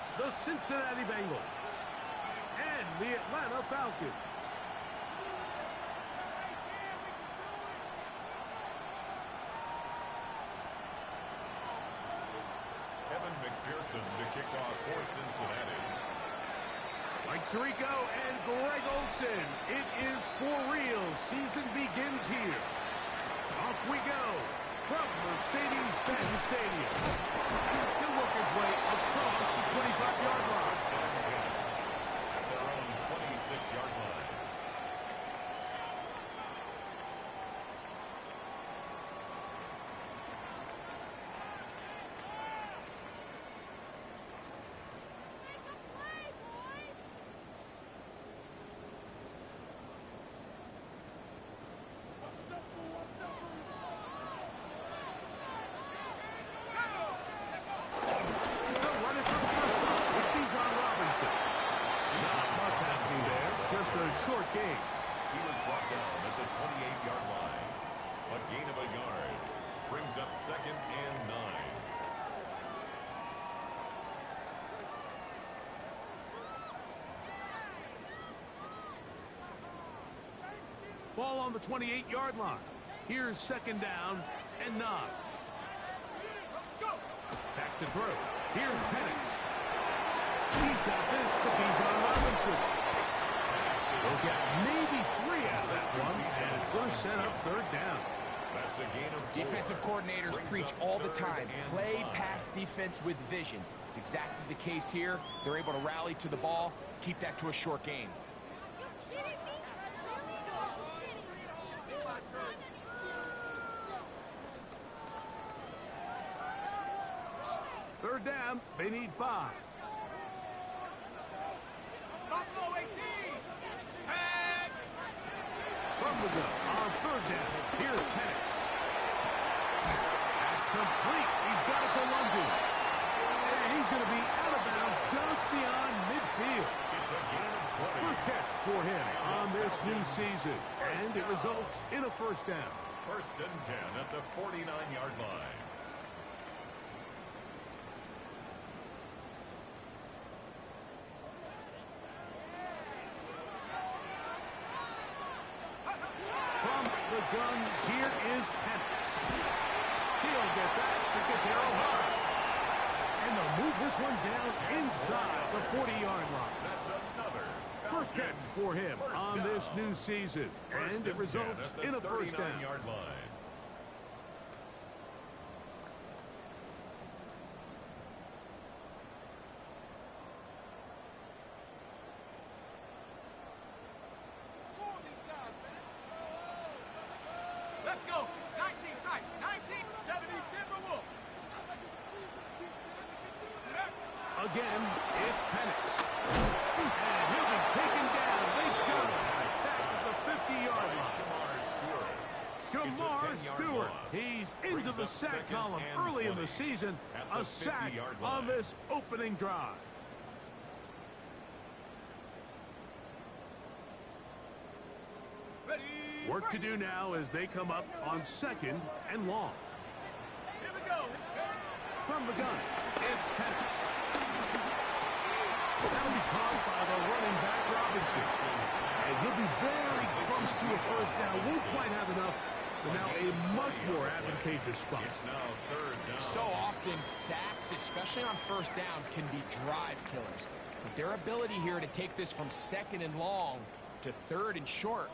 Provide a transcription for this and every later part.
It's the Cincinnati Bengals and the Atlanta Falcons. To kick off for Cincinnati. Mike Tirico and Greg Olsen. It is for real. Season begins here. Off we go from Mercedes-Benz Stadium. He'll work his way across the 25-yard line. At their own 26-yard line. Short gain. He was brought down at the 28-yard line. A gain of a yard brings up 2nd and 9. Ball on the 28-yard line. Here's 2nd down and 9. Back to throw. Here's Penix. He's got this to Bijan Robinson. They'll get maybe 3 out of that one, and it's going to set up 3rd down. That's a gain of 4. Defensive coordinators preach all the time, play pass defense with vision. It's exactly the case here. They're able to rally to the ball, keep that to a short gain. Third down, they need 5. From the gun on 3rd down, here's Penix. That's complete. He's got it to London. And he's going to be out of bounds just beyond midfield. It's a gain of 20. First catch for him on this new season. And it results in a 1st down. 1st and 10 at the 49-yard line. Gun, here is Penix. He'll get that to get there O'Hara. And they'll move this one down inside the 40-yard line. That's another. First catch for him on this new season. And it results in a 1st down. 39-yard line. Let's go. 19 times. 19, 70, Timberwolf. Again, it's Penix. And he'll be taken down. They got him at the 50-yard line. Shamar Stewart. He's into the sack column early in the season. A sack on this opening drive. Work to do now as they come up on 2nd and long. Here we go. From the gun, it's Penix. That'll be caught by the running back Robinson. And he'll be very close to a 1st down. Won't quite have enough, but now a much more advantageous spot. It's now 3rd down. So often sacks, especially on 1st down, can be drive killers. But their ability here to take this from 2nd and long to 3rd and short,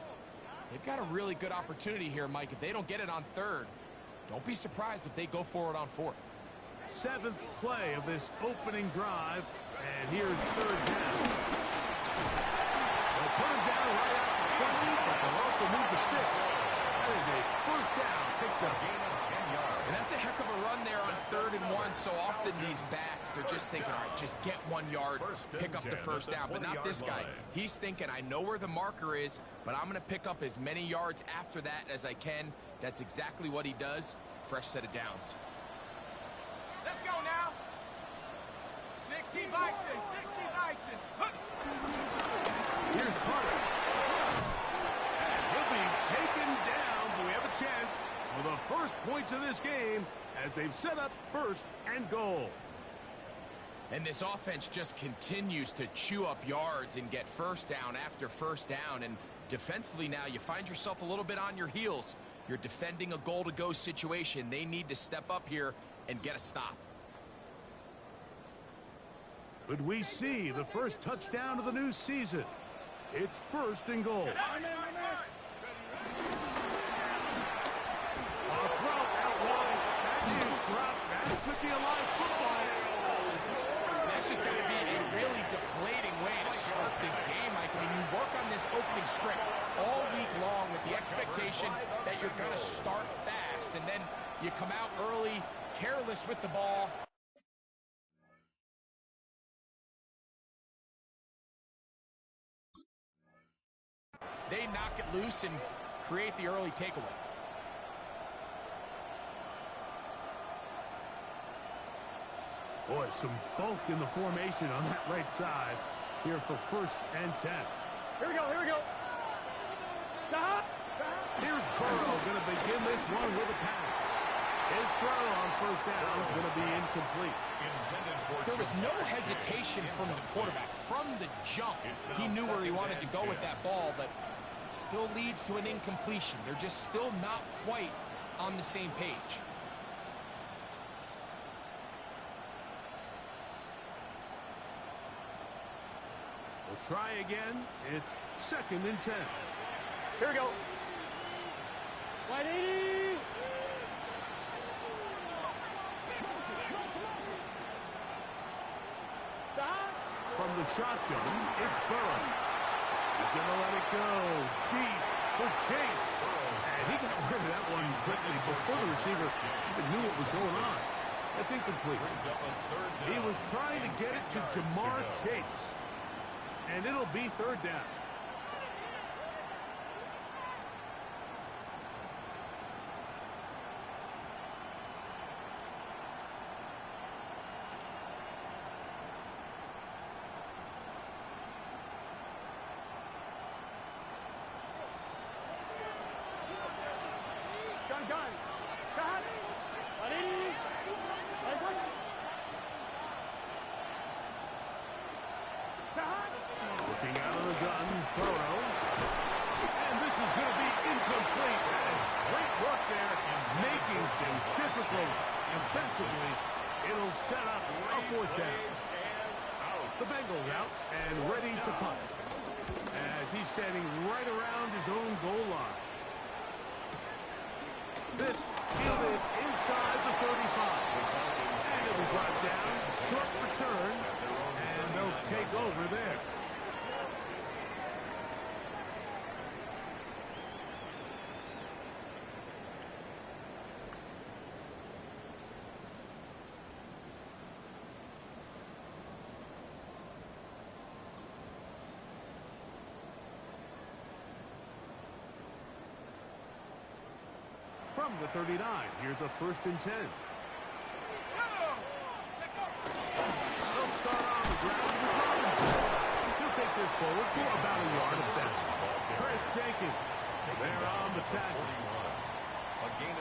they've got a really good opportunity here, Mike. If they don't get it on 3rd, don't be surprised if they go for it on 4th. 7th play of this opening drive, and here's 3rd down. They'll put him down right out the 20, but they'll also move the sticks. That is a 1st down picked up. Gain of 10 yards. And that's a heck of a run there on 3rd and 1. So often these backs, they're just thinking, all right, just get 1 yard, pick up the 1st down. But not this guy. He's thinking, I know where the marker is, but I'm going to pick up as many yards after that as I can. That's exactly what he does. Fresh set of downs. Let's go now. 60 Bisons, 60 Bisons. Here's Carter. And he'll be taken down. Do we have a chance for the first points of this game as they've set up 1st and goal? And this offense just continues to chew up yards and get first down after first down. And defensively now, you find yourself a little bit on your heels. You're defending a goal-to-go situation. They need to step up here and get a stop. Could we see the first touchdown of the new season? It's 1st and goal. A throw out wide. That is dropped. That could be a live football. That's just going to be a really deflating way to start this game. Like, when you work on this opening script all week long with the expectation that you're going to start fast, and then you come out early, careless with the ball. They knock it loose and create the early takeaway. Boy, some bulk in the formation on that right side here for 1st and 10. Here we go, here we go. Here's Burrow going to begin this one with a pass. His throw on 1st down is going to be incomplete. There was no hesitation from the quarterback. From the jump, he knew where he wanted to go with that ball, but it still leads to an incompletion. They're just still not quite on the same page. We'll try again. It's 2nd and 10. Here we go. 180. From the shotgun, it's Burrow. He's going to let it go deep for Chase. And he got rid of that one quickly before the receiver even knew what was going on. That's incomplete. He was trying to get it to Jamar Chase. And it'll be 3rd down. Looking out of the gun, Burrow. And this is going to be incomplete. Great work there, making things difficult. Defensively, it'll set up a 4th down. The Bengals out and ready to punt, as he's standing right around his own goal line. This fielded inside the 35. And it'll be brought down, short return, and they'll take over there. From the 39, here's a 1st and 10. They'll start on the ground with Robinson. He'll take this forward for about a yard of fence. Chris Jenkins, they're on the tackle.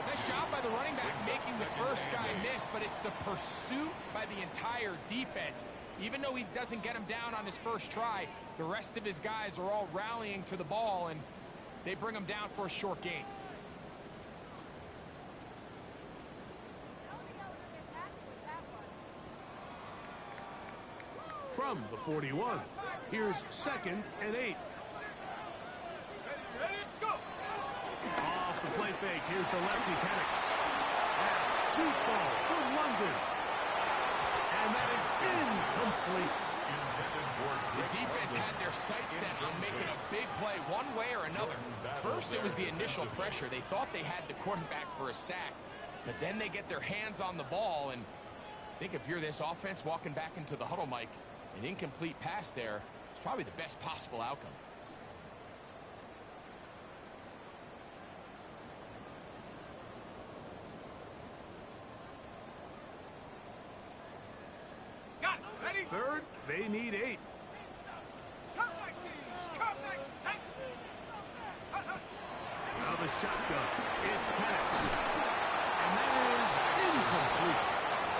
Nice job by the running back making the first guy miss, but it's the pursuit by the entire defense. Even though he doesn't get him down on his first try, the rest of his guys are all rallying to the ball, and they bring him down for a short gain. From the 41, here's 2nd and 8. Off the play fake, here's the lefty Penix. Deep ball for London. And that is incomplete. The defense had their sights set on making a big play one way or another. First, it was the initial pressure. They thought they had the quarterback for a sack, but then they get their hands on the ball, and I think if you're this offense walking back into the huddle, Mike, an incomplete pass there is probably the best possible outcome. Got it. Ready? 3rd, they need 8. Come 19. Come 19. Now the shotgun. It's Penix. And that is incomplete.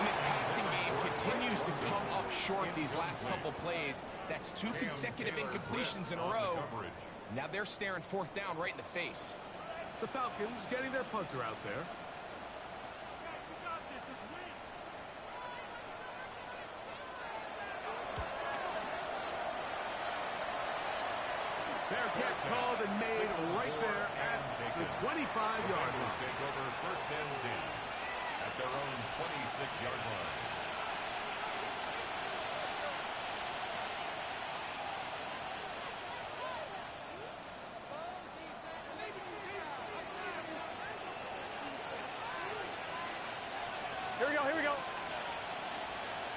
And this passing game continues to come up short these last couple plays. That's 2 consecutive incompletions in a row. Now they're staring 4th down right in the face. The Falcons getting their punter out there. Fair catch called and made right there at the 25-yard line. Take over 1st and 10 at their own 26-yard line. Here we go.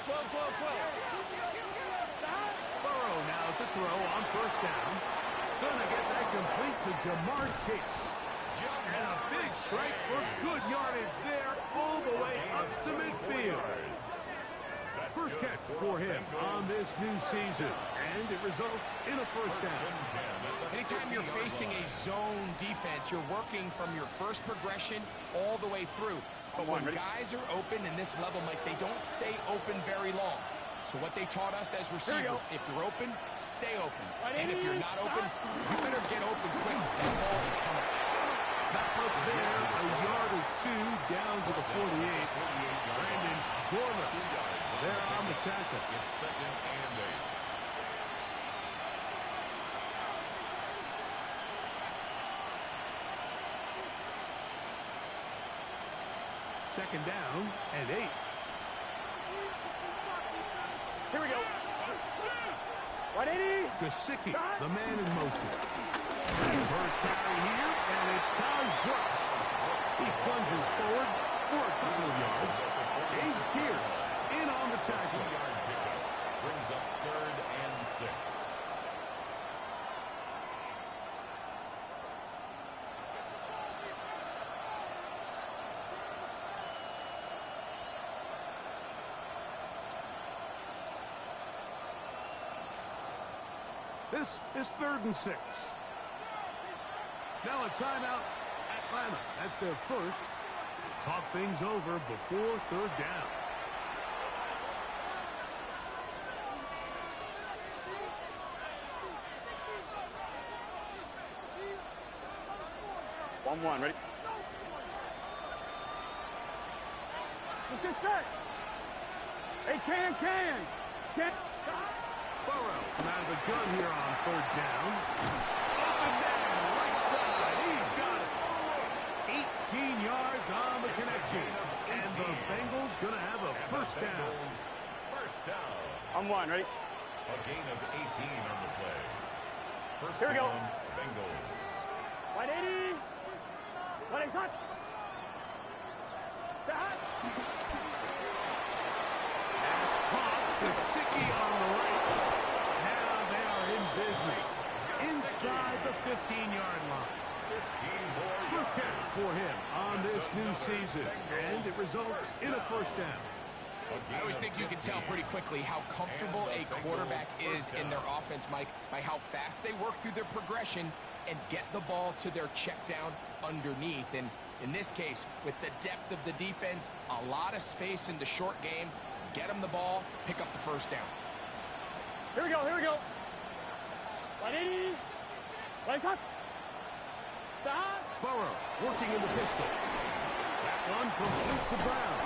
12. Burrow now to throw on 1st down. Gonna get that complete to Jamar Chase. And a big strike for good yardage there all the way up to midfield. First catch for him on this new season. And it results in a 1st down. Anytime you're facing a zone defense, you're working from your first progression all the way through. But when guys are open in this level, Mike, they don't stay open very long. So what they taught us as receivers, if you're open, stay open. And if you're not open, you better get open quick because that ball is coming. That puts there a yard or 2 down to the 48. Brandon Dorless there on the tackle. It's 2nd and 8. Second down and 8. Here we go. 180. Gesicki, the man in motion. First carry here, and it's Taj Brooks. He plunges forward for a couple of yards. Dave Pierce in on the tackle. 2-yard pickup brings up 3rd and 6. This is 3rd and 6. Now a timeout, Atlanta. That's their first. Talk things over before 3rd down. One, ready? Let's get set. Hey, can. Burrow from out of the gun here on 3rd down. Open man, right side. He's got it. 18 yards on the connection. And the Bengals going to have a 1st down. First down. On 1, ready? A gain of 18 on the play. First Here we go. down, Bengals. 180. 180 hot. Hot. That's caught. Gesicki on the right. Now they are in business. Inside the 15-yard line. 15 more First catch for him on this new season. And it results in a 1st down. I always think you can tell pretty quickly how comfortable a quarterback is in their offense, Mike, by how fast they work through their progression and get the ball to their check down underneath. And in this case, with the depth of the defense, a lot of space in the short game, get them the ball, pick up the 1st down. Here we go. 180. 180 hot. Burrow working in the pistol. That one complete to Brown.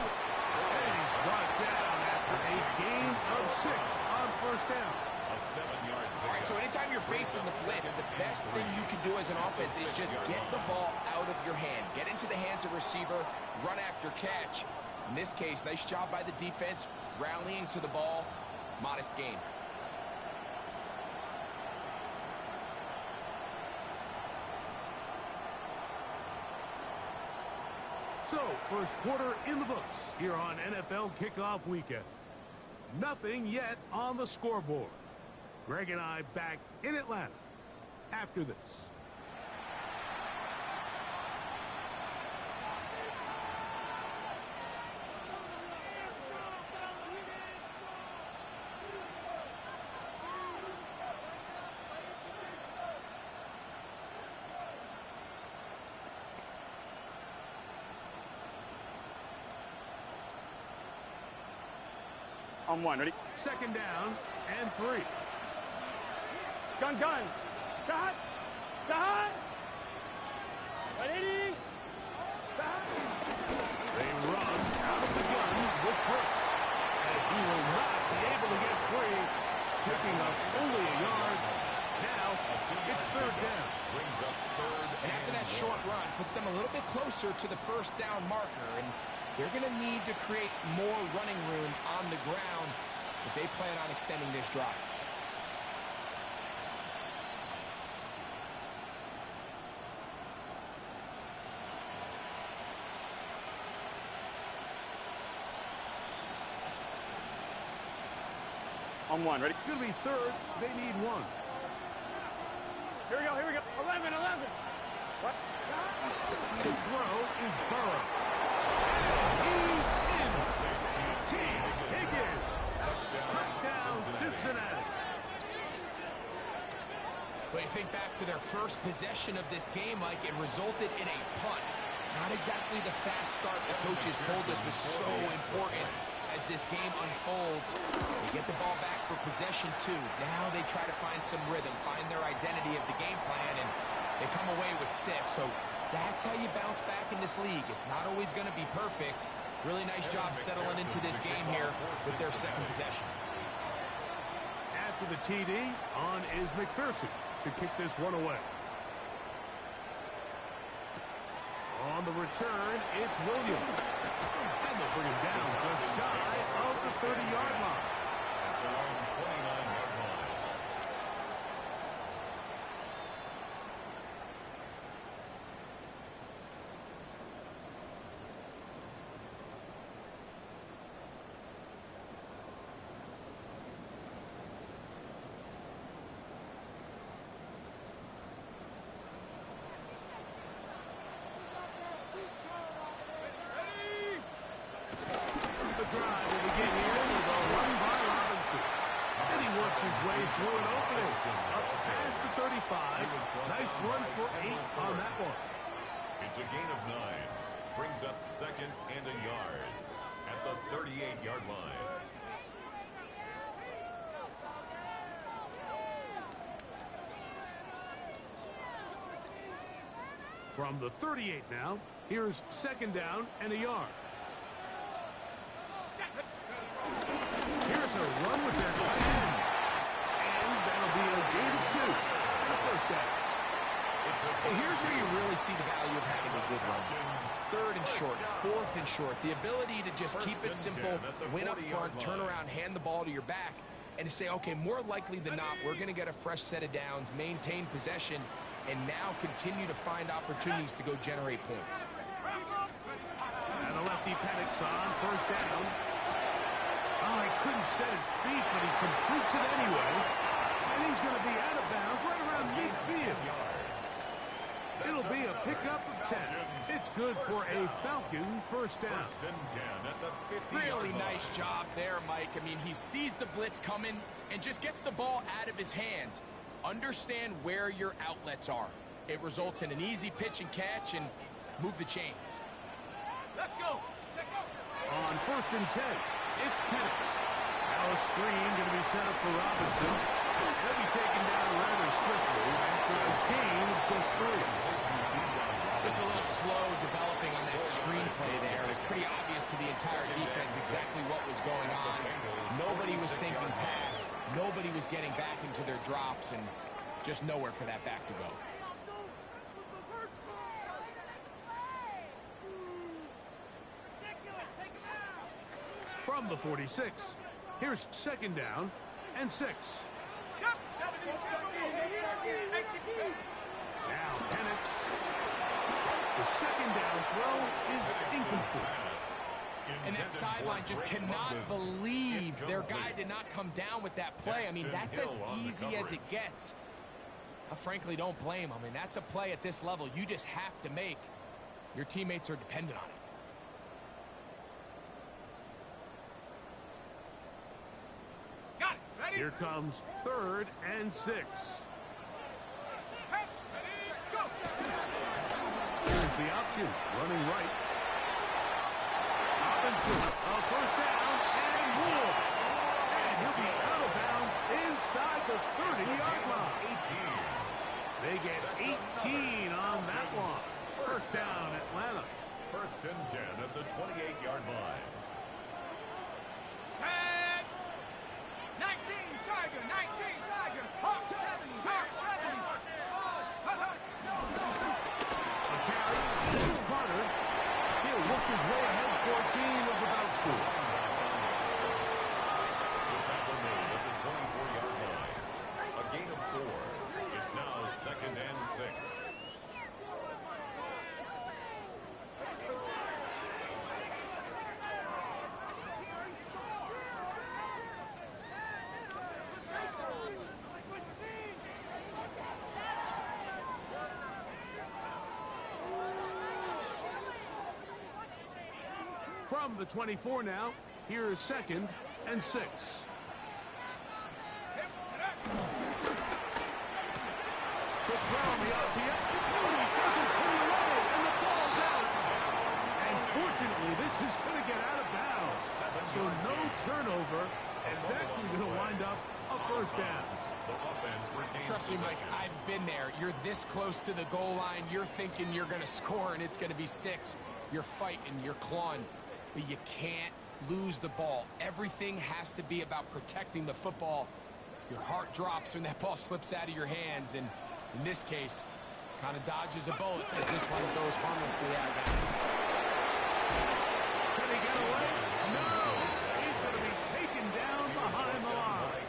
And he's brought down after a gain of 6 on 1st down. A 7-yard pickup. All right, so anytime you're facing the blitz, the best thing you can do as an offense is just get the ball out of your hand. Get into the hands of receiver, run after catch. In this case, nice job by the defense, rallying to the ball, modest gain. So, first quarter in the books here on NFL Kickoff Weekend. Nothing yet on the scoreboard. Greg and I back in Atlanta after this. On one, ready? Second down and 3. Gun. Cut. Ready? They run out of the gun with Brooks. And he will not be able to get free, picking up only a yard. Now, it's third down. Brings up third And after that short run, puts them a little bit closer to the first down marker. And they're going to need to create more running room on the ground if they plan on extending this drive. On one, ready? It's going to be third. They need 1. Here we go. 11. What? The throw is Burrow. He's in. T. Higgins. Touchdown, Cincinnati. But you think back to their first possession of this game, Mike, it resulted in a punt. Not exactly the fast start the coaches told us was so important as this game unfolds. They get the ball back for possession 2. Now they try to find some rhythm, find their identity of the game plan, and they come away with 6. So that's how you bounce back in this league. It's not always going to be perfect. Really nice job settling into this game here with their second possession. After the TD, on is McPherson to kick this one away. On the return, it's Williams. And they'll bring him down just shy of the 30-yard line. At their own 29-yard line. The drive will begin here with a run by Robinson. And he works his way through an opening. Up past the 35. Nice run for 8 on that one. It's a gain of 9. Brings up second and a yard at the 38-yard line. From the 38 now, here's second down and a yard. Here's a run with their tight end. And that'll be a gain of 2. And a first down. Well, here's where you really see the value of having a good run. Third and short, fourth and short. The ability to just keep it simple, win up front, turn around, hand the ball to your back, and to say, okay, more likely than not, we're going to get a fresh set of downs, maintain possession, and now continue to find opportunities to go generate points. And the lefty Penix on first down. Oh, he couldn't set his feet, but he completes it anyway. And he's going to be out of bounds right around midfield. It'll be a pickup of 10. It's good for a Falcon first down. First and 10 at the 50-yard Really line. nice job there, Mike. I mean, he sees the blitz coming and just gets the ball out of his hands. Understand where your outlets are. It results in an easy pitch and catch and move the chains. Let's go. On first and 10, it's Penix. Now a screen going to be set up for Robinson. He'll be taken down rather swiftly after a gain of just 3. Just a little slow developing on that screenplay there. It was pretty obvious to the entire defense exactly what was going on. Nobody was thinking pass. Nobody was getting back into their drops, and just nowhere for that back to go. From the 46, here's second down and 6. Now Penix. The second down throw is incomplete. And that sideline just cannot believe their guy did not come down with that play. I mean, that's as easy as it gets. I frankly don't blame him. I mean, that's a play at this level you just have to make. Your teammates are dependent on it. Got it. Ready? Here comes third and 6. Hey, ready? Go. Here's the option, running right. Robinson, a first down, and more. From the 24 now, here's 2nd and 6. Good throw on the RPF. He doesn't pull away, and the ball's out. And fortunately, this is going to get out of bounds. So no turnover, and it's actually going to wind up a first down. Trust me, Mike, I've been there. You're this close to the goal line. You're thinking you're going to score, and it's going to be 6. You're fighting, you're clawing, but you can't lose the ball. Everything has to be about protecting the football. Your heart drops when that ball slips out of your hands, and in this case, kind of dodges a bullet as this one goes harmlessly out of bounds. Can he get away? No! He's going to be taken down behind the line.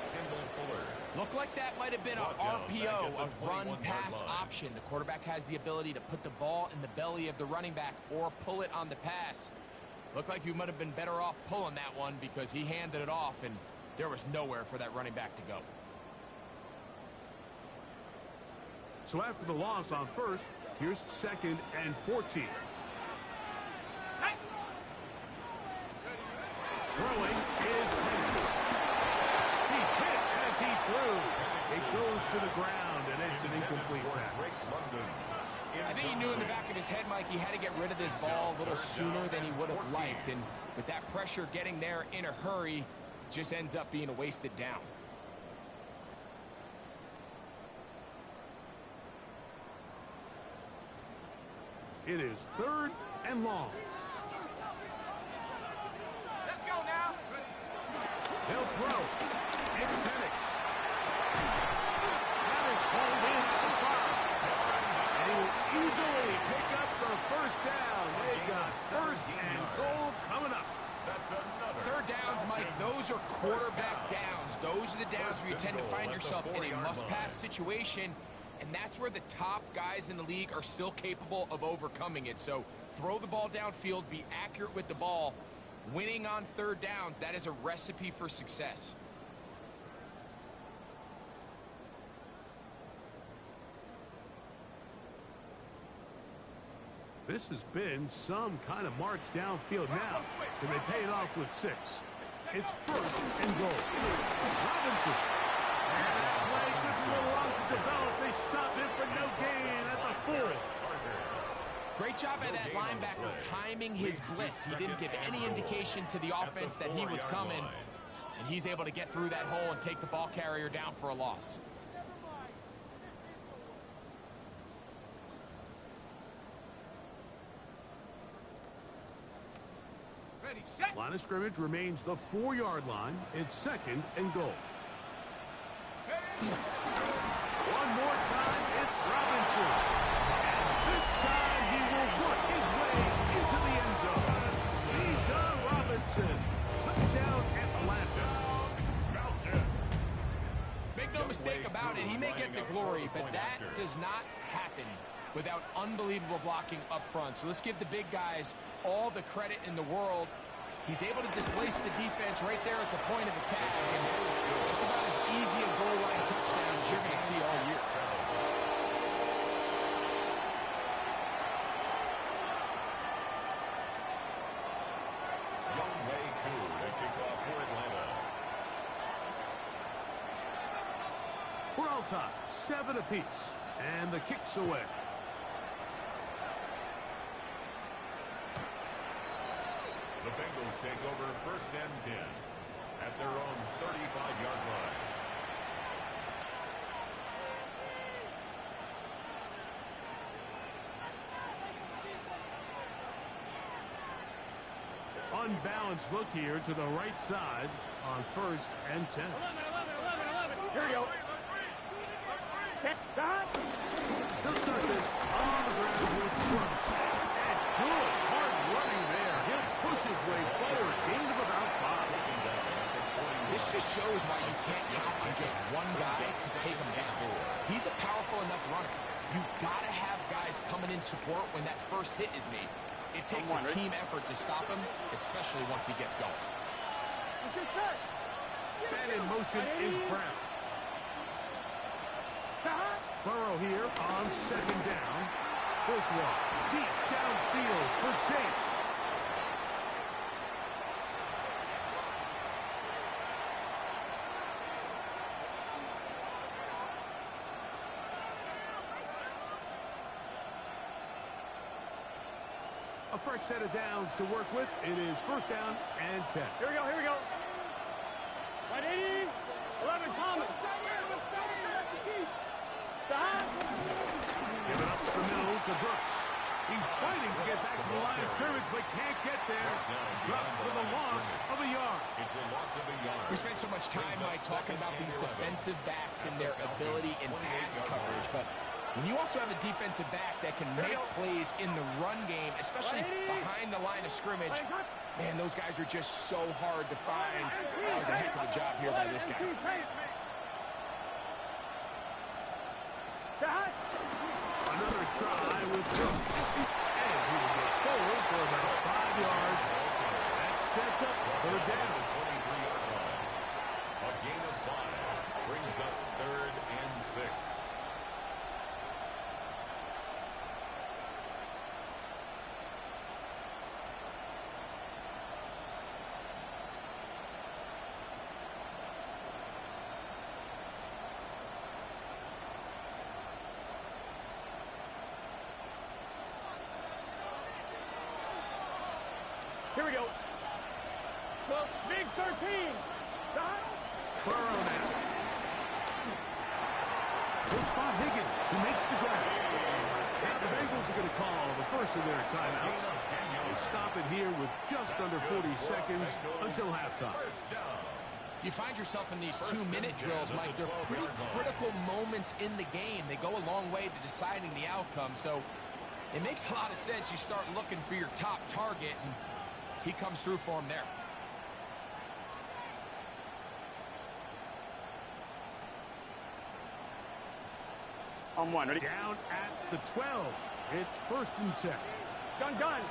Looked like that might have been a RPO, a run-pass option. The quarterback has the ability to put the ball in the belly of the running back or pull it on the pass. Looked like you might have been better off pulling that one because he handed it off, and there was nowhere for that running back to go. So after the loss on first, here's 2nd and 14. Throwing is Penny. He's hit as he threw. It goes to the ground, and it's an incomplete pass. I think he knew in the back of his head, Mike, he had to get rid of this ball a little sooner than he would have liked. And with that pressure getting there in a hurry, just ends up being a wasted down. It is 3rd and long. Let's go now. He'll throw. It's Penix. That is pulled in at the 5. And he will easily pick up the first down. They've got 1st and goal coming up. That's another. 3rd downs, Mike, those are quarterback downs. Those are the downs where you tend to find yourself in a must-pass situation, and that's where the top guys in the league are still capable of overcoming it. So throw the ball downfield, be accurate with the ball. Winning on 3rd downs, that is a recipe for success. This has been some kind of march downfield now. Can they pay it off with 6? It's 1st and goal. Robinson. And that play took a little long to develop. They stop him for no gain at the 4. Great job by that linebacker timing his blitz. He didn't give any indication to the offense that he was coming, and he's able to get through that hole and take the ball carrier down for a loss. Ready, set. Line of scrimmage remains the 4-yard line. It's 2nd and goal. One more time, it's Robinson. And this time he will work his way into the end zone. Bijan Robinson. Touchdown Atlanta. Make no mistake about it, he may get the glory, but that does not happen without unbelievable blocking up front. So let's give the big guys all the credit in the world. He's able to displace the defense right there at the point of attack. And it's about as easy a goal line touchdown as you're going to see all year. We're all tied, 7 apiece, and the kick's away. The Bengals take over 1st and 10 at their own 35-yard line. Unbalanced look here to the right side on 1st and 10. 11. Here we go. He'll start this on the ground with Brooks. And good hard running there. He'll push his way forward. Gain of about 5. This just shows why you can't count on just one guy to take him down. He's a powerful enough runner. You've got to have guys coming in support when that first hit is made. It takes a team effort to stop him, especially once he gets going. Man in motion is Brown. Burrow here on 2nd down. This one deep downfield for Chase. fresh set of downs to work with. It is first down and 10. Here we go, here we go. Right 80, 11, Thomas. Stop. Give it up the middle to Brooks. He's fighting to get back to the line of scrimmage, but can't get there. Dropped for the loss of a yard. It's a loss of a yard. We spend so much time, Mike, talking about these defensive backs and their ability in pass coverage, but when you also have a defensive back that can make plays in the run game, especially behind the line of scrimmage, man, those guys are just so hard to find. That was a heck of a job here by this guy. Another try with Brooks. And he will go forward for about 5 yards. That sets up third down. A gain of 5 brings up 3rd and 6. Here we go. Well, big 13. Stop. Burrow now. He'll spot Higgins, who makes the grab. Now the Bengals are going to call the first of their timeouts. They stop it here with just under 40 seconds until halftime. You find yourself in these 2-minute drills, Mike. They're pretty critical moments in the game. They go a long way to deciding the outcome, so it makes a lot of sense. You start looking for your top target, and he comes through for him there. On one, ready? Down at the 12. It's first and 10. Gun.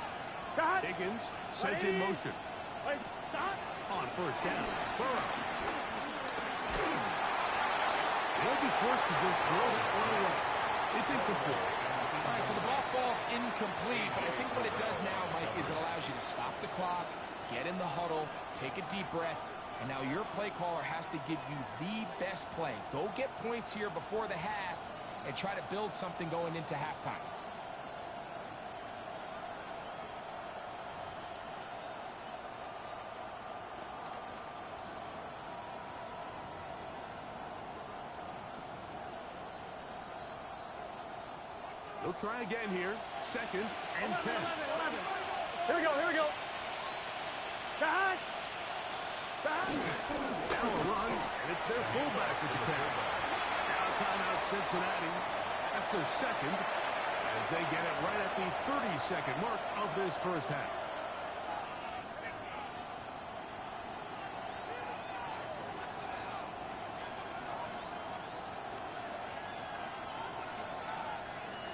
Stop. Higgins sent in motion. Wait, stop. On first down, Burrow. They'll be forced to just throw that one away. It's incomplete. All right, so the ball falls incomplete, but I think what it does now, Mike, is it allows you to stop the clock, get in the huddle, take a deep breath, and now your play caller has to give you the best play. Go get points here before the half and try to build something going into halftime. They'll try again here. Second and 10. 11. Here we go. Stop. Now a run, and it's their fullback with the catch. Now timeout Cincinnati. That's their second, as they get it right at the 30-second mark of this first half.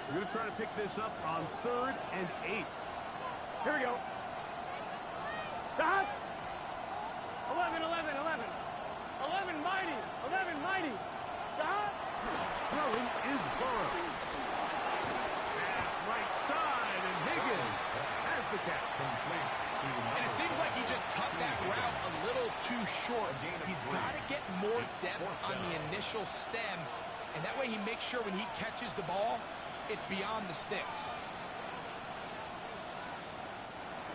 We're going to try to pick this up on 3rd and 8. Here we go. Stop. 11. 11 mighty. Stop. Throwing is Burrow. Pass right side, and Higgins has the catch. And it seems like he just cut that route a little too short. He's got to get more depth on the initial stem, and that way he makes sure when he catches the ball, it's beyond the sticks.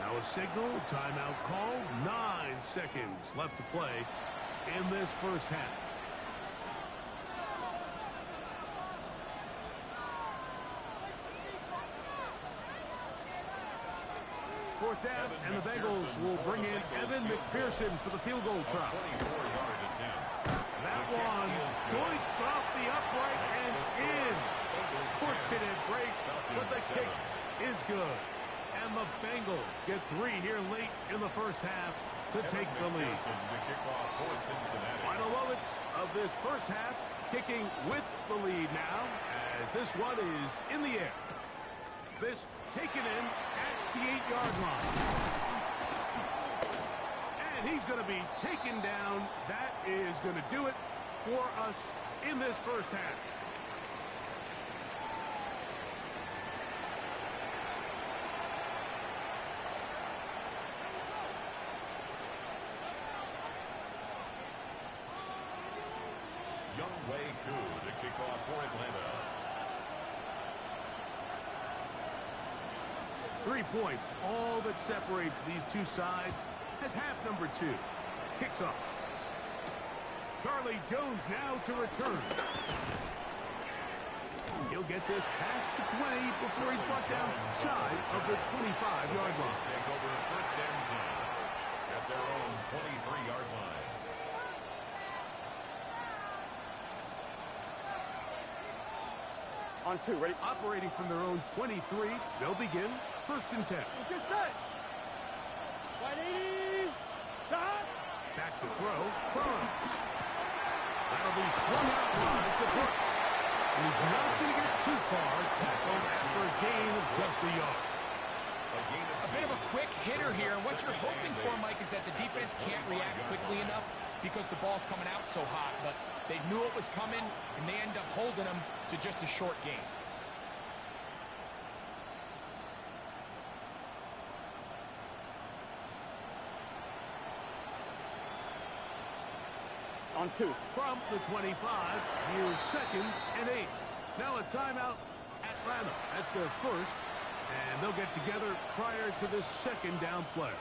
Now a signal, timeout call, 9 seconds left to play in this first half. Fourth down, and the Bengals will bring in Evan McPherson for the field goal try. That one doinks off the upright and in. Fortunate break, but the kick is good. And the Bengals get 3 here late in the first half to take the lead. Final moments of this first half, kicking with the lead now, as this one is in the air. This taken in at the 8-yard line. And he's going to be taken down. That is going to do it for us in this first half. The kickoff for Atlanta. 3 points, all that separates these two sides, as half number 2 kicks off. Charlie Jones now to return. He'll get this past the 20 before he's brought down shy of the 25-yard line. Take over first and 10 at their own 23-yard line. On 2, ready? Operating from their own 23, they'll begin first and 10. Get set. 180. Stop. Back to throw. Burrow. That'll be swung out wide to Brooks. And he's not going to get too far. Tackled after a gain of just a yard. A bit of a quick hitter here. What you're hoping for, Mike, is that the defense can't react quickly enough because the ball's coming out so hot. But they knew it was coming, and they end up holding them to just a short gain. On 2. From the 25, here's second and 8. Now a timeout, Atlanta. That's their first, and they'll get together prior to the second down play.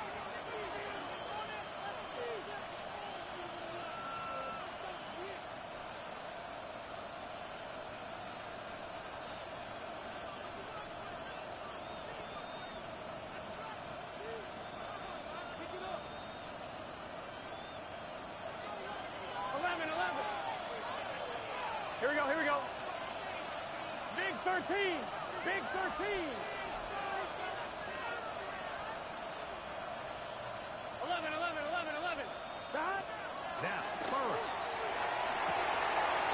Here we go, here we go. Big 13. Big 13. 11, 11, 11, 11. Stop. Now, Burrow.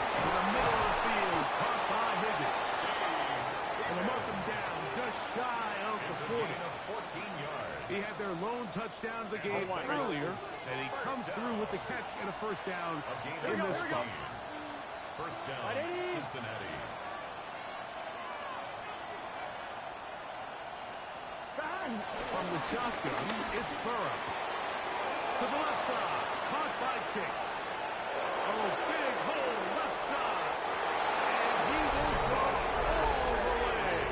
To the middle of the field, caught by Higgins. And they'll mark him down just shy of the 40. 14 yards. He had their lone touchdown of the game earlier, and he comes through with the catch and a first down in this game. First down, Cincinnati. From the shotgun, it's Burrow. To the left side, caught by Chase. Oh, big hole, left side. And he will go all the way.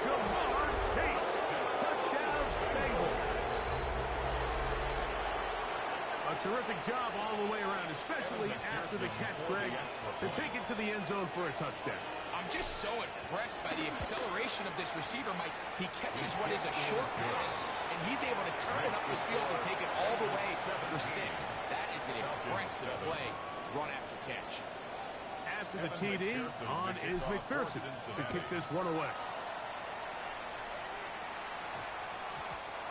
Jamar Chase. Touchdown, Bengals. A terrific job all the way around, especially after the catch, Greg, to take it to the end zone for a touchdown. I'm just so impressed by the acceleration of this receiver, Mike. He catches what is a short pass, and he's able to turn it up the field and take it all the way for 6. That is an impressive play, run after catch. After the TD, on is McPherson to kick this one away.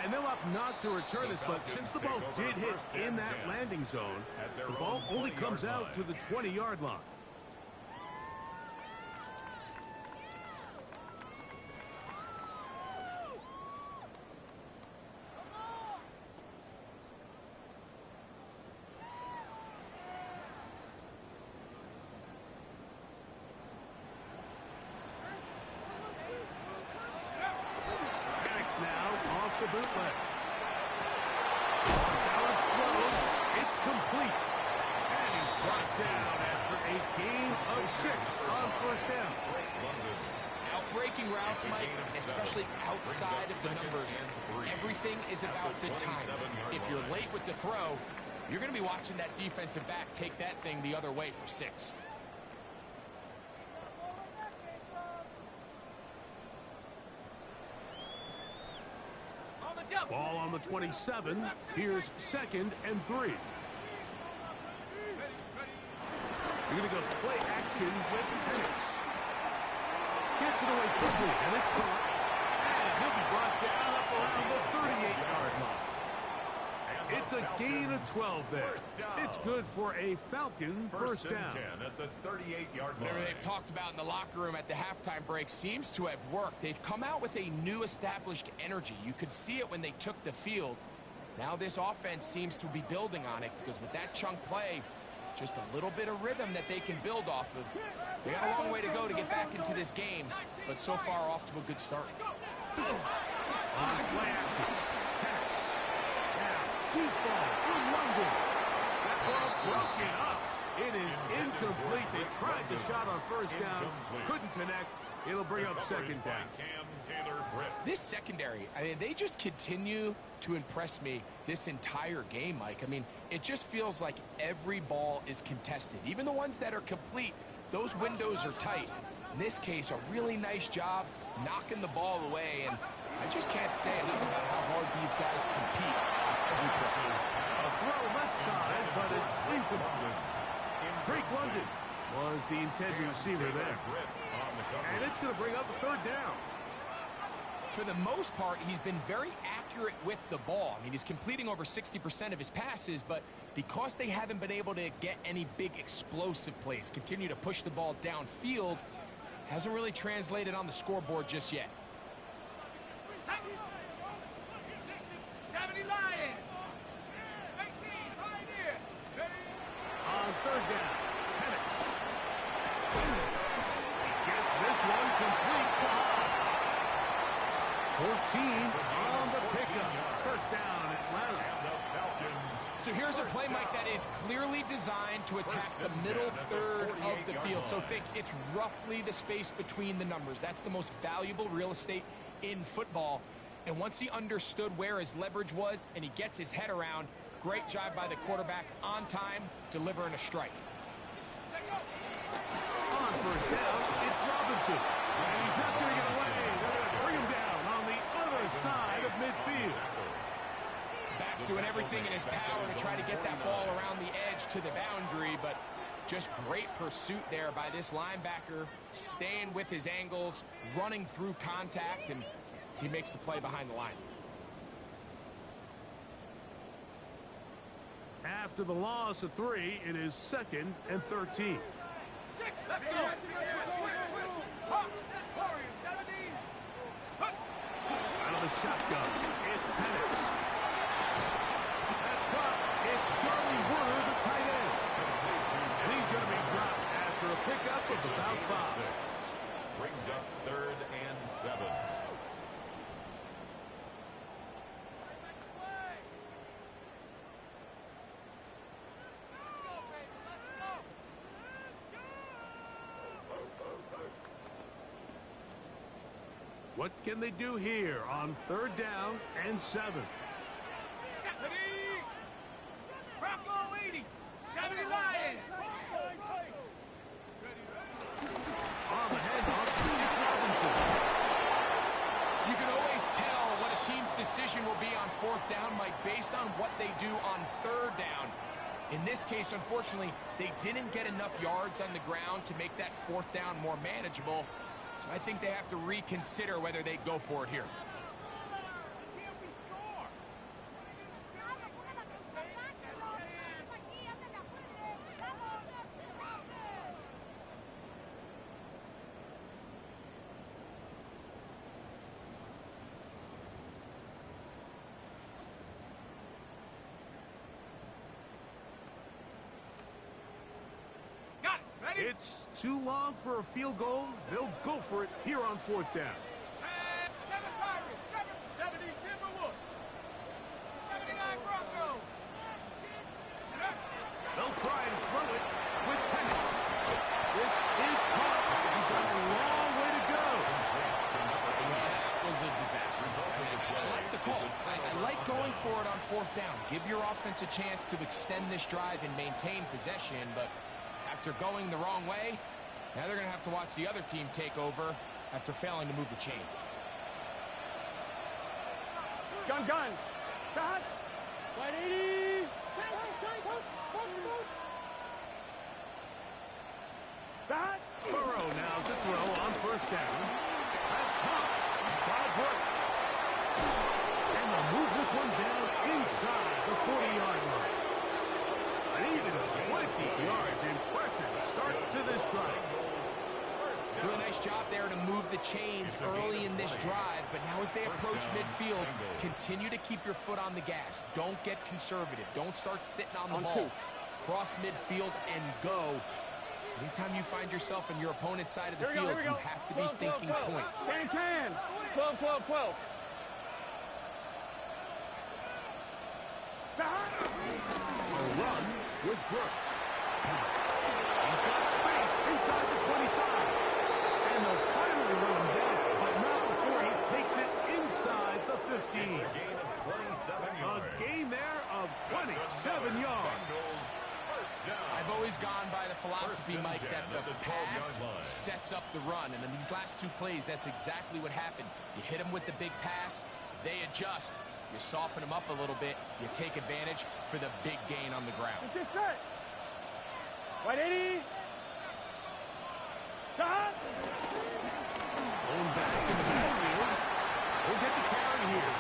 And they'll opt not to return this, but since the ball did hit in that landing zone, the ball only comes out to the 20-yard line. The bootleg. Balance throws. It's complete. And he's brought down after a gain of 6 on first down. Out-breaking routes, Mike, especially outside of the numbers. Everything is about the time. If you're late with the throw, you're going to be watching that defensive back take that thing the other way for 6. Ball on the 27. Here's second and 3. You're going to go play action with Penix. Gets it away quickly, and it's caught. And he'll be brought down up around the 38-yard line. It's a gain of 12 there. It's good for a Falcon first down. 10 at the 38-yard line. Whatever they've talked about in the locker room at the halftime break seems to have worked. They've come out with a new established energy. You could see it when they took the field. Now this offense seems to be building on it because with that chunk play, just a little bit of rhythm that they can build off of. They got a long way to go to get back into this game, but so far off to a good start. On play action. Penix. Now, deep ball from London. That ball's broken up. It is incomplete. They tried the shot on first down. Couldn't connect. It'll bring up second down. This secondary, I mean, they just continue to impress me this entire game, Mike. I mean, it just feels like every ball is contested. Even the ones that are complete, those windows are tight. In this case, a really nice job knocking the ball away, and I just can't say enough about how hard these guys compete every play. A throw left side, but it's incomplete. Drake London was the intended receiver there. And it's going to bring up a third down. For the most part, he's been very accurate with the ball. I mean, he's completing over 60% of his passes, but because they haven't been able to get any big explosive plays, continue to push the ball downfield, hasn't really translated on the scoreboard just yet. 70 Lions. 18 right here. On third down, Penix. He gets this one complete to Hall. 14 on the pickup. First down, Atlanta. So here's a play, Mike, that is clearly designed to attack the middle third of the field. So think it's roughly the space between the numbers. That's the most valuable real estate in football. And once he understood where his leverage was and he gets his head around, great job by the quarterback on time, delivering a strike. On first down, it's Robinson. And he's not going to get away. They're going to bring him down on the other side of midfield. Back's doing everything in his power to try to get that ball around the edge to the boundary, but just great pursuit there by this linebacker, staying with his angles, running through contact, and he makes the play behind the line. After the loss of 3, it is 2nd and 13. Let's go. Hawks, Warriors, 17. Out of the shotgun, it's Penix. That's caught. It's Charlie Wooder, the tight end. And he's going to be dropped after a pickup of about 5. Brings up 3rd and 7. What can they do here on 3rd down and 7? 70. Bronco 80. 70 Lions. On the handoff, it's Robinson. You can always tell what a team's decision will be on 4th down, Mike, based on what they do on 3rd down. In this case, unfortunately, they didn't get enough yards on the ground to make that 4th down more manageable. So I think they have to reconsider whether they go for it here. Can't we score? Got it. Ready? It's too long for a field goal. They'll go for it here on 4th down. 7 Pirates. 70 Timberwolves. 79 Broncos. They'll try and throw it with Penix. This is caught. He's got a long way to go. That was a disaster. I like the call. I like going for it on 4th down. Give your offense a chance to extend this drive and maintain possession, but after going the wrong way, now they're going to have to watch the other team take over after failing to move the chains. Gun. Shot. 180. Shot. Burrow now to throw on 1st down. That's caught by Brooks. And they'll move this one down inside the 40-yard line. And even 20 yards. Impressive start to this drive. Really nice job there to move the chains early in this drive, but now as they approach midfield, continue to keep your foot on the gas. Don't get conservative. Don't start sitting on the ball. Cross midfield and go. Anytime you find yourself in your opponent's side of the field, you have to be thinking points. Can. 12. A run with Brooks. He's got space inside the 25. And they'll finally on by the philosophy, Mike, that the pass sets up the run. And in these last two plays, that's exactly what happened. You hit them with the big pass, they adjust. You soften them up a little bit, you take advantage for the big gain on the ground. Get set. 180. Stop. Going back in the backfield. He'll get the carry here.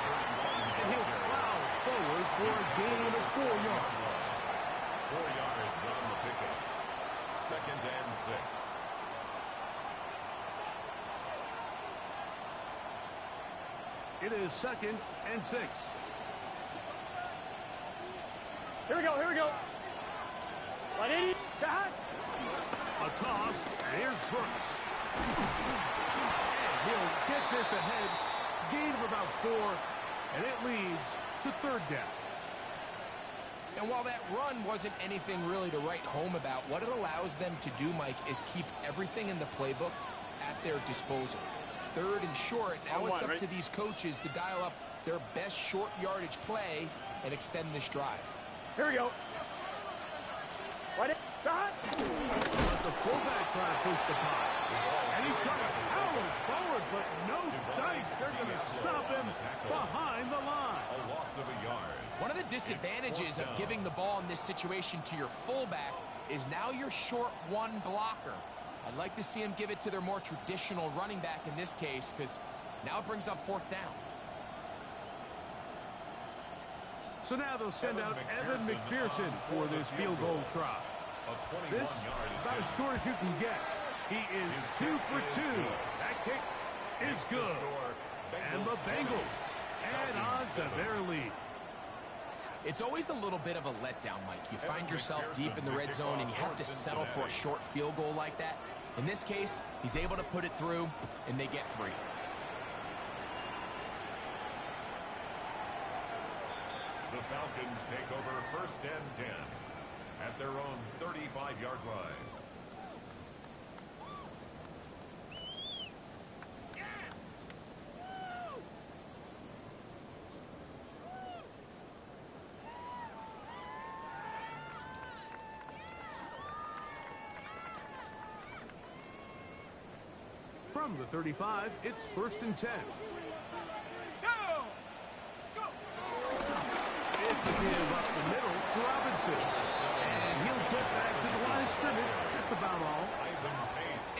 And he'll plow forward for a gain of 4 yards. 4 yards on the pickup. 2nd and 6. It is 2nd and 6. Here we go, here we go. 180. Stop. A toss, and here's Brooks. And he'll get this ahead. Gain of about 4, and it leads to 3rd down. And while that run wasn't anything really to write home about, what it allows them to do, Mike, is keep everything in the playbook at their disposal. 3rd and short, now it's up to these coaches to dial up their best short yardage play and extend this drive. Here we go. Right. Stop. But the fullback trying to push the pot. And he's trying to power forward, but no dice. They're going to stop him behind the line. A loss of a yard. One of the disadvantages of giving the ball in this situation to your fullback is now you're short one blocker. I'd like to see him give it to their more traditional running back in this case, because now it brings up 4th down. So now they'll send out Evan McPherson for this field goal try. This about as short as you can get. He is 2 for 2. That kick is good. And the Bengals add on to their lead. It's always a little bit of a letdown, Mike. You find yourself deep in the red zone and you have to settle for a short field goal like that. In this case, he's able to put it through, and they get 3. The Falcons take over 1st and 10 at their own 35-yard line. From the 35, it's 1st and 10. Go! Go! It's a give up the middle to Robinson. And he'll get back to the line of scrimmage. That's about all.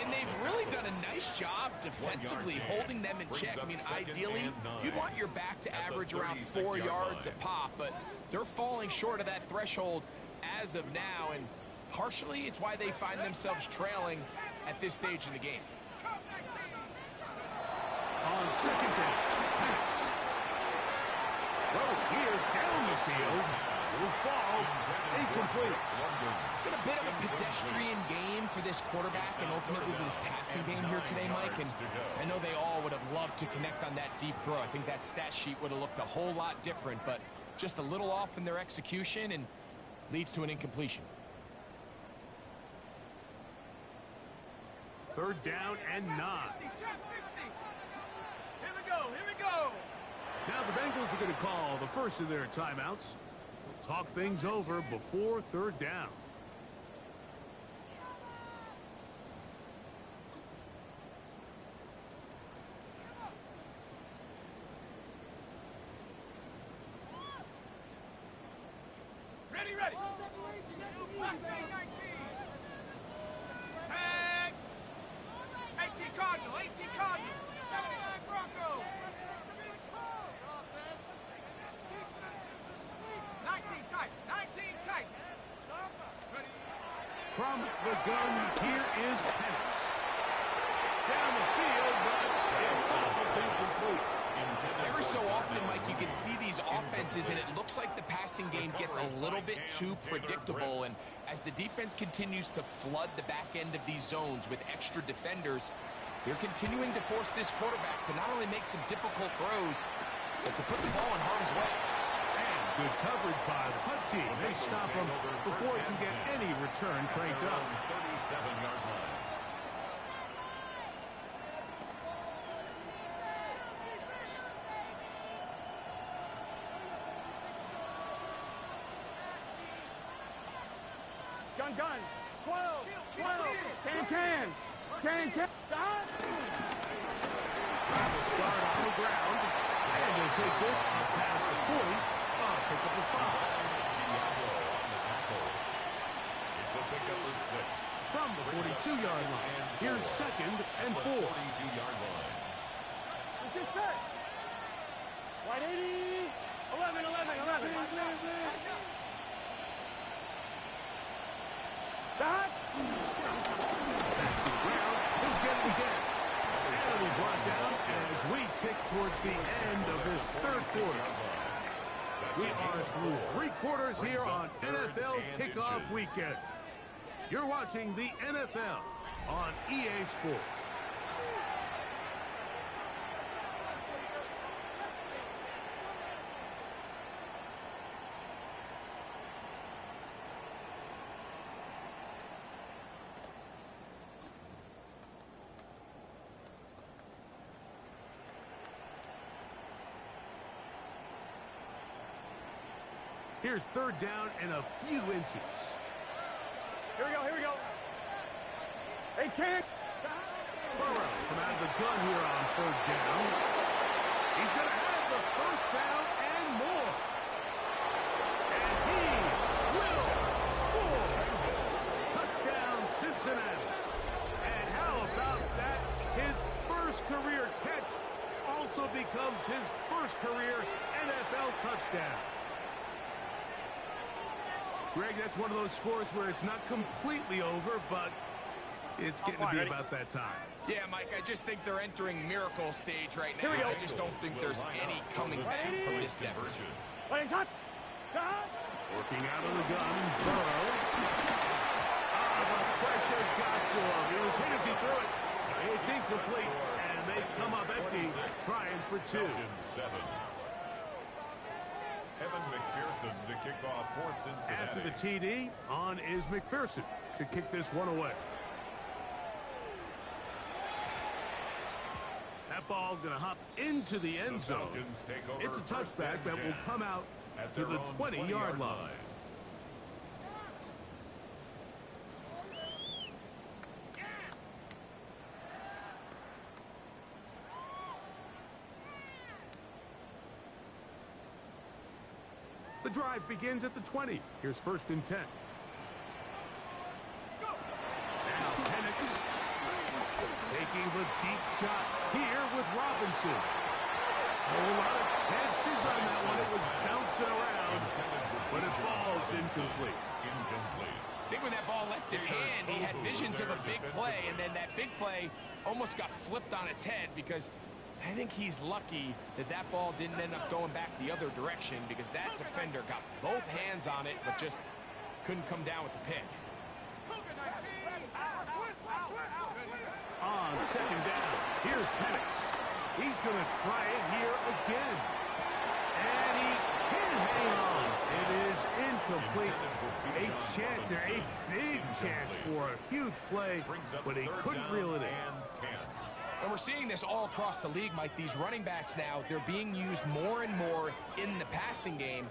And they've really done a nice job defensively holding them in check. I mean, ideally, you'd want your back to average around 4 yards a pop, but they're falling short of that threshold as of now, and partially it's why they find themselves trailing at this stage in the game. On 2nd down, pass. Well, here down the field will fall incomplete. It's been a bit of a pedestrian game for this quarterback and ultimately this passing game here today, Mike. And I know they all would have loved to connect on that deep throw. I think that stat sheet would have looked a whole lot different, but just a little off in their execution and leads to an incompletion. 3rd down and 9. 60. Here we go, here we go. Now the Bengals are going to call the first of their timeouts. They'll talk things over before 3rd down. Ready, ready. Left wing 19. Tag. 18 Cardinal, 18 Cardinal. 79 Broncos. 19 tight, 19 tight. Ready. From the gun, here is Penix. Down the field, but it's almost incomplete. Every so often, Mike, you can see these offenses, and it looks like the passing game gets a little bit too predictable. And as the defense continues to flood the back end of these zones with extra defenders, they're continuing to force this quarterback to not only make some difficult throws, but to put the ball in harm's way. And good coverage by the punt team. They stop him before he can get any return cranked up. 37-yard line. Gun. Can. Stop. Will start on the ground. And they'll take this up past the 40. Pick up the 5. Diablo on the tackle. It's a pickup of 6. From the 42-yard line. Here's 2nd and 4. 42-yard line. Let's get set. Wide 80. 11. Stop. Back to the ground. He'll get it again. And it'll be brought down as we tick towards the end of this third quarter. We are through 3 quarters here on NFL Kickoff Weekend. You're watching the NFL on EA Sports. Here's 3rd down and a few inches. Here we go. Hey, Can. Burrow from out of the gun here on 3rd down. He's going to have the 1st down and more. And he will score. Touchdown, Cincinnati. And how about that? His first career catch also becomes his first career NFL touchdown. Greg, that's one of those scores where it's not completely over, but it's getting to be about that time. Yeah, Mike, I just think they're entering miracle stage right now. I just don't think there's any coming back from this deficit. Wait, hot. Stop. Working out of the gun, Burrow. The pressure got to him. He was hit as he threw it. It's incomplete, and they come up empty, trying for 2. Evan McPherson to kick off for Cincinnati. After the TD, on is McPherson to kick this one away. That ball going to hop into the end zone. It's a touchback that will come out to the 20-yard line. The drive begins at the 20. Here's 1st and 10. Now Penix taking the deep shot here with Robinson. A lot of chances on that one. It was bouncing around, but it falls incomplete. I think when that ball left his hand, he had visions of a big play, and then that big play almost got flipped on its head because I think he's lucky that that ball didn't end up going back the other direction because that defender got both hands on it but just couldn't come down with the pick. On 2nd down, here's Penix. He's going to try it here again. And he can hang on. It is incomplete. A chance there, a big chance for a huge play, but he couldn't reel it in. And we're seeing this all across the league, Mike. These running backs now, they're being used more and more in the passing game.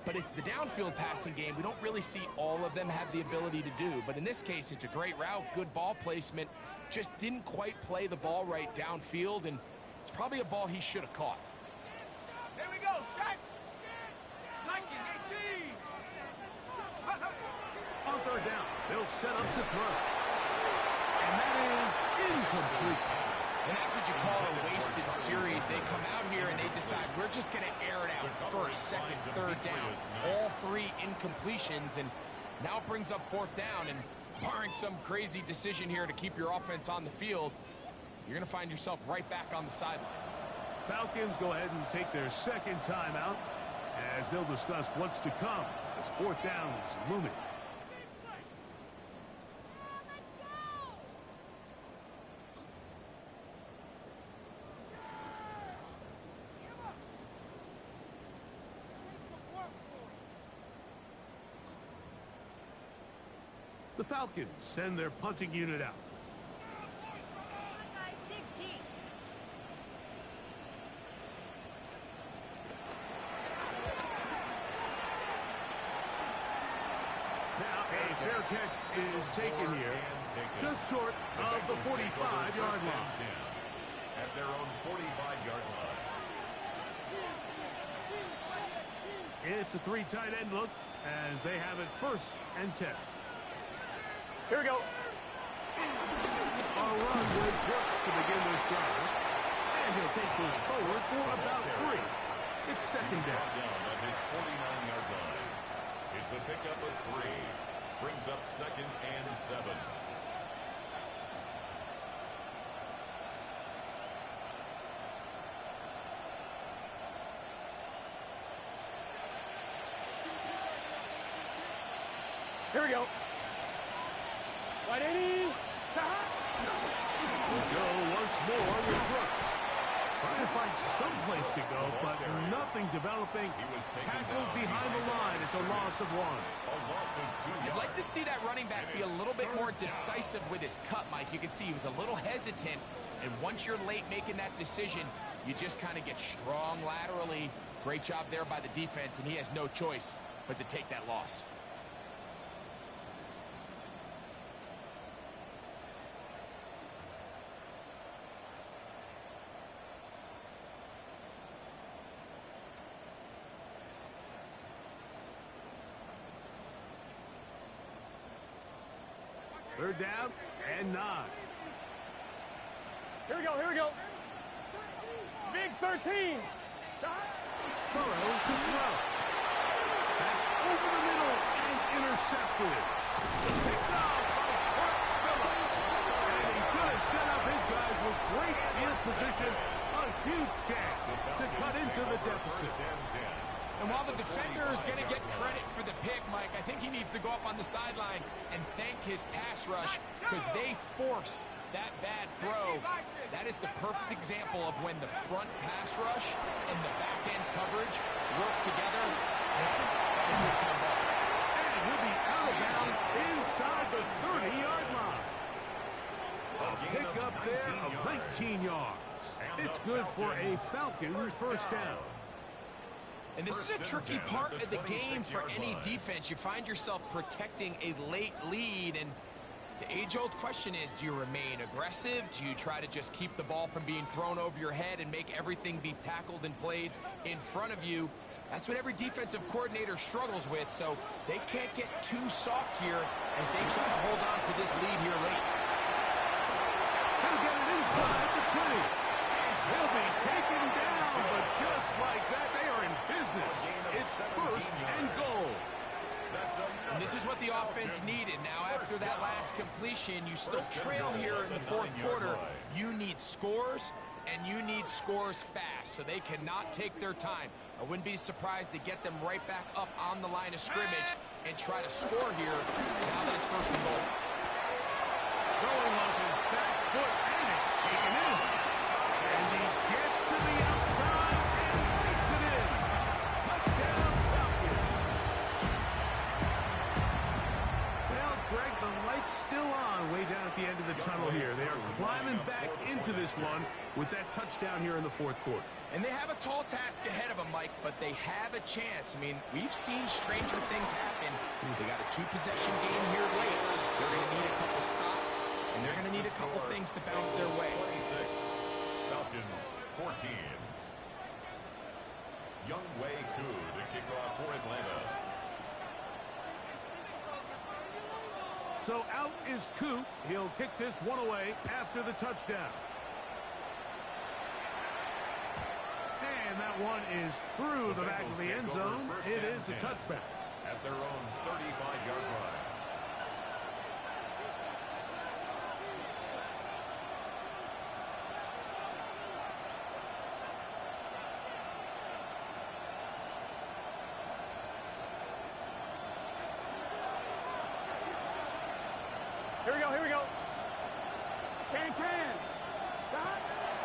But it's the downfield passing game. We don't really see all of them have the ability to do. But in this case, it's a great route, good ball placement. Just didn't quite play the ball right downfield, and it's probably a ball he should have caught. Here we go, set. 19, 18. On 3rd down, they'll set up to throw. And that is incomplete. And that's what you call a wasted series. They come out here and they decide we're just going to air it out. 1st, 2nd, 3rd down. All 3 incompletions, and now it brings up 4th down. And barring some crazy decision here to keep your offense on the field, you're going to find yourself right back on the sideline. Falcons go ahead and take their 2nd timeout as they'll discuss what's to come as 4th down is looming. The Falcons send their punting unit out. Now a fair catch is taken here, just short of the 45-yard line. At their own 45-yard line. It's a three tight end look as they have it 1st and 10. Here we go. A run with Brooks to begin this drive. And he'll take this forward for about 3. It's 2nd down. At his 49-yard line. It's a pickup of 3. Brings up 2nd and 7. Here we go. Right 80. We'll go once more with Brooks. Trying to find some place to go, but nothing developing. Tackled behind the line. It's a loss of 1. A loss of 2 yards. I'd like to see that running back be a little bit more decisive with his cut, Mike. You can see he was a little hesitant, and once you're late making that decision, you just kind of get strong laterally. Great job there by the defense, and he has no choice but to take that loss. Third down and 9. Here we go. Here we go. Big 13. Burrow to throw. That's over the middle and intercepted. Picked off by Kirk Phillips. And he's going to set up his guys with great field position. A huge chance to cut into the deficit. And while the defender is going to get credit for the pick, Mike, I think he needs to go up on the sideline and thank his pass rush because they forced that bad throw. That is the perfect example of when the front pass rush and the back end coverage work together. And he'll be out of bounds inside the 30-yard line. A pickup there of 19 yards. It's good for a Falcon 1st down. And this is a tricky part of the game for any defense. You find yourself protecting a late lead, and the age-old question is, do you remain aggressive? Do you try to just keep the ball from being thrown over your head and make everything be tackled and played in front of you? That's what every defensive coordinator struggles with, so they can't get too soft here as they try to hold on to this lead here late. He'll get it inside the 20. He'll be taken down, but just like that, they are in business. It's 1st and goal. And this is what the offense needed. Now, after that last completion, you still trail here in the 4th quarter. You need scores, and you need scores fast, so they cannot take their time. I wouldn't be surprised to get them right back up on the line of scrimmage and try to score here now that it's 1st and goal. Throwing off his back foot, and it's taken in. And he gets to the outside and takes it in. Touchdown, Falcons. Well, Greg, the light's still on way down at the end of the tunnel here. They are climbing back into this one with that touchdown here in the 4th quarter. And they have a tall task ahead of them, Mike, but they have a chance. I mean, we've seen stranger things happen. They got a 2-possession game here late. They're going to need a couple stops, and they're going to need a couple things to bounce their way. 26, Falcons 14. Young Wei Koo to kick off for Atlanta. So out is Koo. He'll kick this one away after the touchdown. And that one is through the back of the end zone. It is a touchback. At their own 35-yard line. Here we go. Here we go. Can.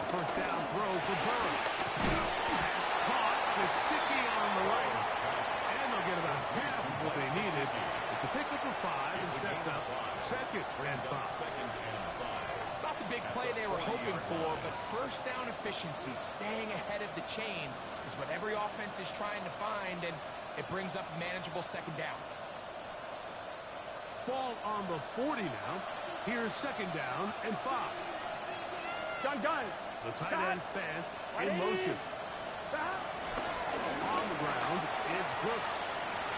1st down throw for Burrow. Caught Gesicki on the right. And they'll get about half of what they needed. It's a pickup of 5 and sets up 2nd and 5. It's not the big play they were hoping for, but 1st down efficiency, staying ahead of the chains, is what every offense is trying to find, and it brings up a manageable 2nd down. Ball on the 40 now. Here's second down and 5. Gun. The tight end Fant in motion. On the ground, it's Brooks.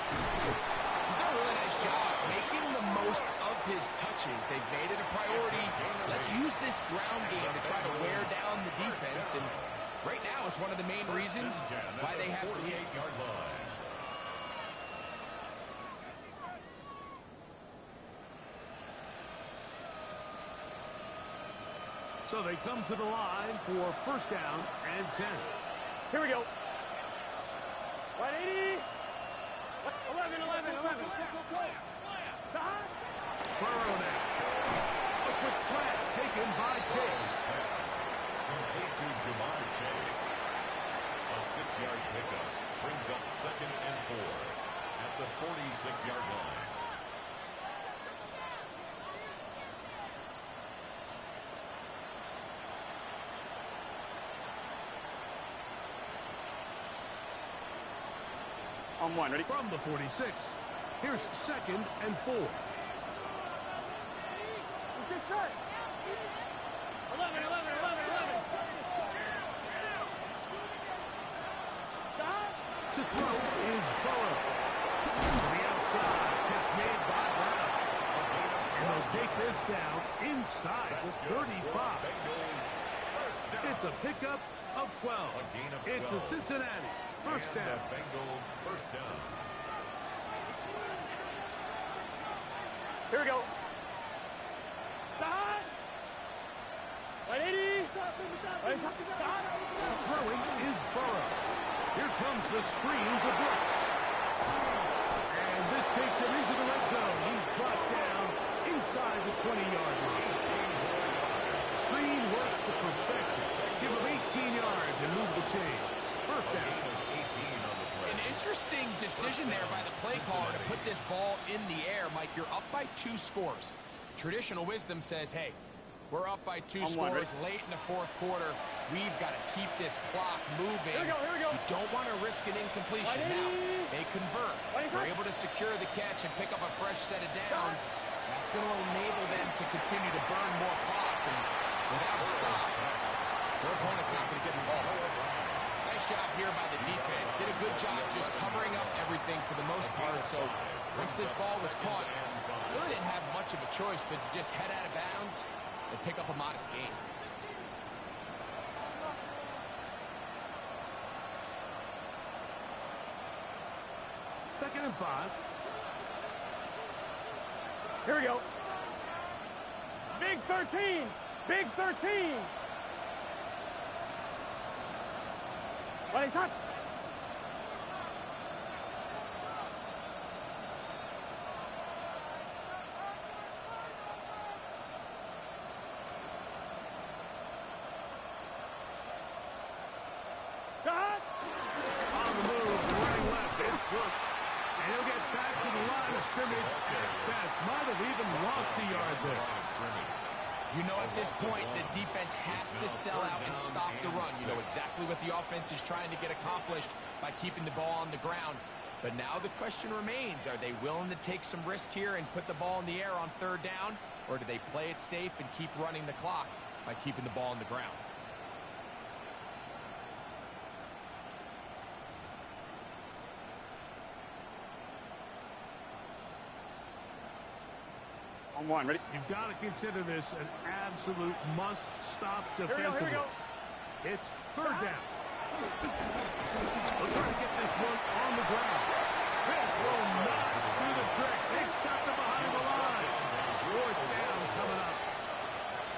He's done a really nice job making the most of his touches. They've made it a priority. Let's use this ground game to try to wear down the defense. And right now, it's one of the main reasons why they have the 48-yard line. So they come to the line for first down and 10. Here we go. 180. 11. Burrow now. A quick slant taken by Chase. Complete to Jamar Chase. A 6-yard pickup brings up second and 4 at the 46-yard line. On one, ready? From the 46. Here's second and 4. Who's this shot? 11. To throw is Burrow. To the outside. Catch made by Brown. And they'll take this down inside the 35. It's a pickup of 12. It's a Cincinnati first down. Bengal first down. Here we go. 180. Throwing is Burrow. Here comes the screen to Brooks. And this takes him into the red zone. He's brought down inside the 20-yard line. Screen works to perfection. Give him 18 yards and move the chains. First down. An interesting decision there by the play caller to put this ball in the air. Mike, you're up by 2 scores. Traditional wisdom says, hey, we're up by 2 scores late in the fourth quarter. We've got to keep this clock moving. Here we go. You don't want to risk an incompletion. Now, they convert. They're able to secure the catch and pick up a fresh set of downs. That's going to enable them to continue to burn more clock. And without a stop, their opponent's not going to get the ball. Nice job here by the defense. Did a good job just covering up everything for the most part. So once this ball was caught, really didn't have much of a choice but to just head out of bounds and pick up a modest gain. Second and 5. Here we go. Big 13. Big 13. What is that? On the move, running left, it's Brooks. And he'll get back to the line of scrimmage. Best might have even lost a yard there. You know, at this point, the defense has to sell out and stop the run. You know exactly what the offense is trying to get accomplished by keeping the ball on the ground. But now the question remains, are they willing to take some risk here and put the ball in the air on third down? Or do they play it safe and keep running the clock by keeping the ball on the ground? On one, ready? You've got to consider this an absolute must-stop defensively. Here we go. It's third down. They'll try to get this one on the ground. This will not do the trick. They've stopped it behind the line. Fourth down coming up.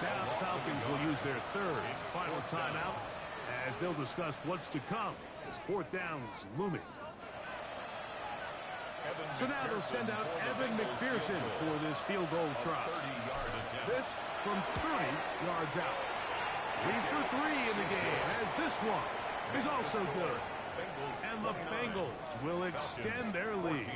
Now the Falcons will use their third and final timeout as they'll discuss what's to come as fourth down's looming. So now they'll send out Evan McPherson for this field goal try. This from 30 yards out. 3 for 3 in the game as this one is also good. And the Bengals will extend their lead.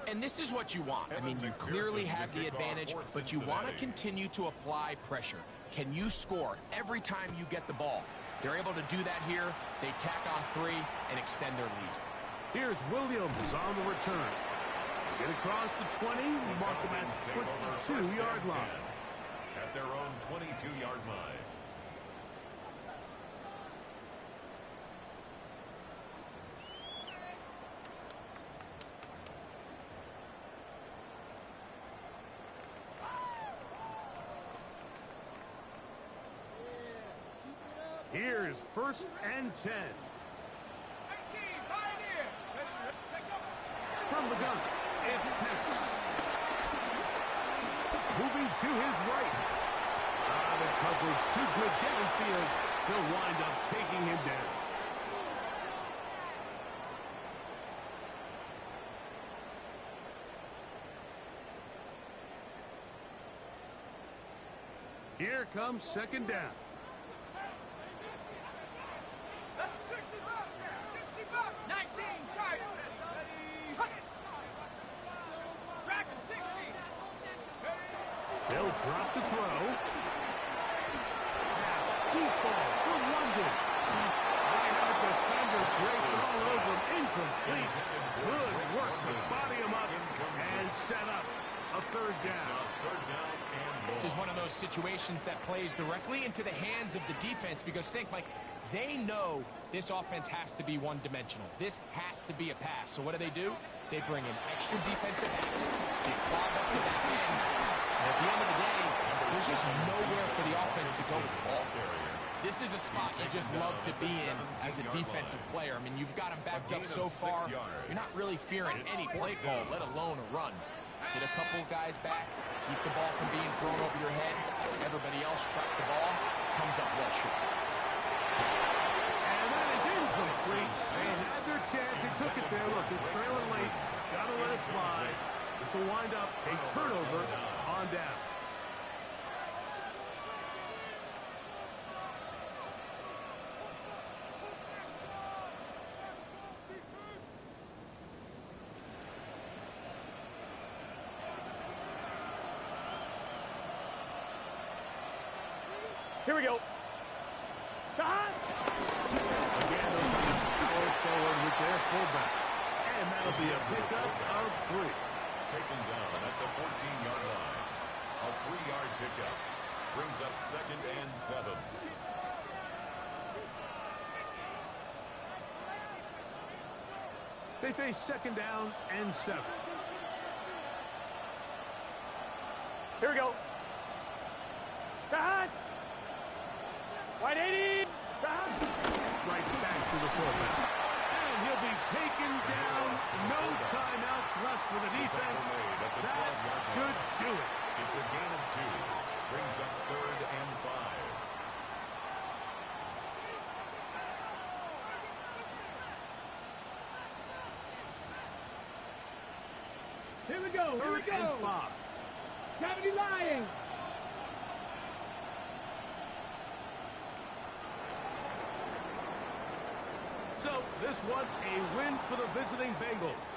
And this is what you want. I mean, you clearly have the advantage, but you want to continue to apply pressure. Can you score every time you get the ball? They're able to do that here. They tack on 3 and extend their lead. Here's Williams on the return. Get across the 20, mark them at the 22-yard line. At their own 22-yard line. Here's 1st and 10. 18, Pioneer. From the gun, it's Penix. Moving to his right. The coverage too good downfield. He'll wind up taking him down. Here comes 2nd down. 19, charge. Tracking 60. They'll drop the throw. Now, deep ball for London. Right out defender, draped all over him. Incomplete. Good work to body him up and set up a 3rd down. This is one of those situations that plays directly into the hands of the defense because think, Mike, they know this offense has to be one-dimensional. This has to be a pass. So what do? They bring in extra defensive backs. They clog up the back end. And at the end of the day, there's just nowhere for the offense to go with the ball. This is a spot you just love to be in as a defensive player. I mean, you've got them backed up so far, you're not really fearing any play call, let alone a run. Sit a couple guys back, keep the ball from being thrown over your head. Everybody else track the ball, comes up well short. And that is incomplete. They had their chance. They took it there. Look, they're trailing late. Got to let it fly. This will wind up a turnover on down. Here we go. Again, they'll power forward with their fullback. And that'll be a pickup of 3. Taken down at the 14-yard line. A 3-yard pickup brings up 2nd and 7. They face 2nd down and 7. Here we go. Cut. Wide 80. Cut. Right back to the fullback. And he'll be taken down. No timeouts left for the defense. That should do it. It's a gain of 2. Brings up 3rd and 5. Here we go. Here we 3rd go. and 5. Gravity lying. So this one, a win for the visiting Bengals.